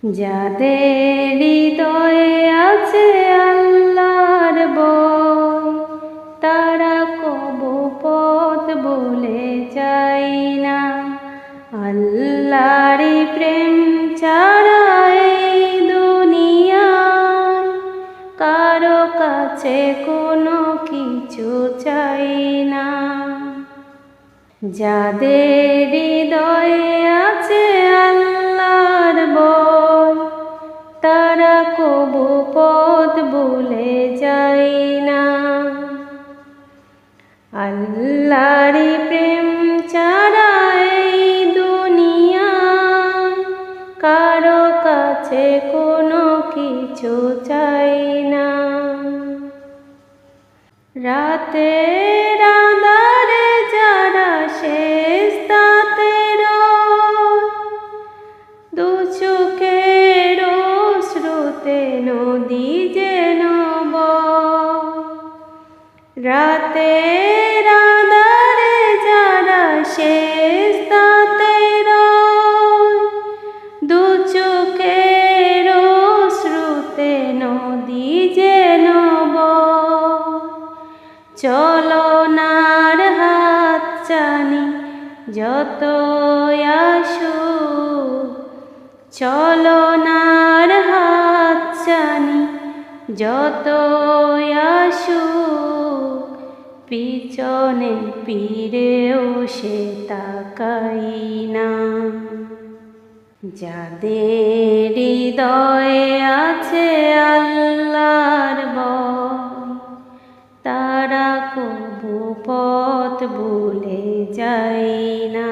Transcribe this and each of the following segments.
যাদের হৃদয়ে আছে আল্লাহর ভয়, তারা কবু পথ ভুলে যায় না। আল্লাহর প্রেম ছাড়া এই দুনিয়ায় কারো কাছে কোনো কিছু চাই না। যাদের হৃদয়ে আছে আল্লাহর ভয়, তারা কবু পথ ভুলে যায় না। আল্লাহর প্রেম ছাড়া এই দুনিয়ায় কারো কাছে কোনো কিছু চাই না। রাতের আঁধারে যারা সেজদাতে রয়, দু চোখের অশ্রুতে নদী যেন বয়। রাতের আঁধারে যারা সেজদাতে রয়, দু চোখের অশ্রুতে নদী যেন বয়। চলনার হাত চানি যতই আসুক, চলনার হাত চানি যতই আসুক, পিছনে ফিরেও সে তাকাই না। যাদের হৃদয়ে আছে আল্লাহর ভয়, তারা কবু পথ ভুলে যায় না।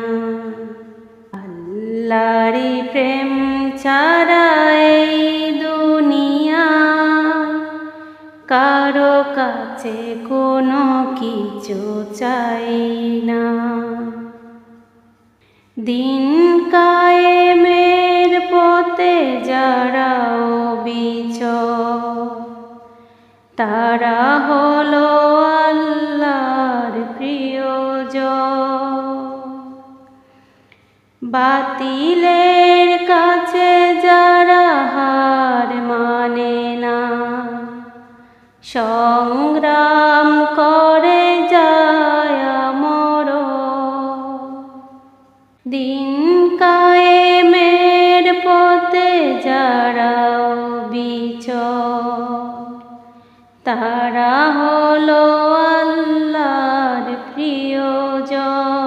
আল্লাহর প্রেম ছাড়া এই দুনিয়ায় কারো কাছে কোনো কিছু চাই না। দিন কায়েমের পথে যারা অবিচল, তারা হলো আল্লাহর প্রিয়জন। বাতিলের কাছে যারা হার মানে না, সংগ্রাম করে যায় মরণ। দিন কায়েমের পথে যারা অবিচল, তারা হলো আল্লাহর প্রিয়জন।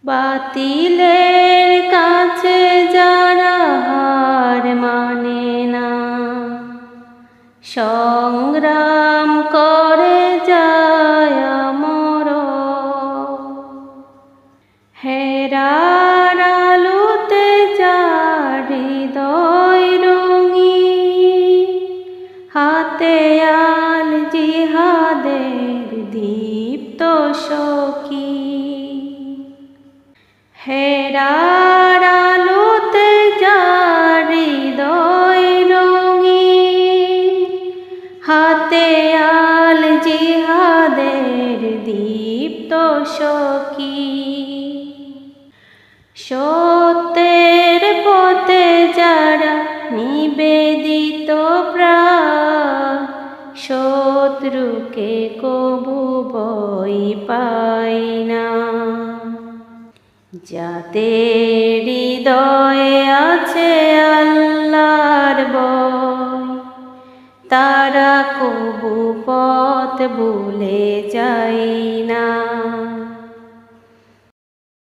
বাতিলের কাছে যারা হার মানে না, সংগ্রাম করে যায় মরণ। হেরার আলোতে যার হৃদয় রঙিন, হাতে আল জিহাদের দীপ্ত সখী। হেরার আলোতে যার হৃদয় রঙিন, হাতে আল জিহাদের দীপ্ত সখী। সত্যের পথে যারা নিবেদিত প্রাণ, শত্রুকে কবু ভয় পায় না। যাদের হৃদয়ে আছে আল্লাহর ভয়, তারা কবু পথ ভুলে যায় না।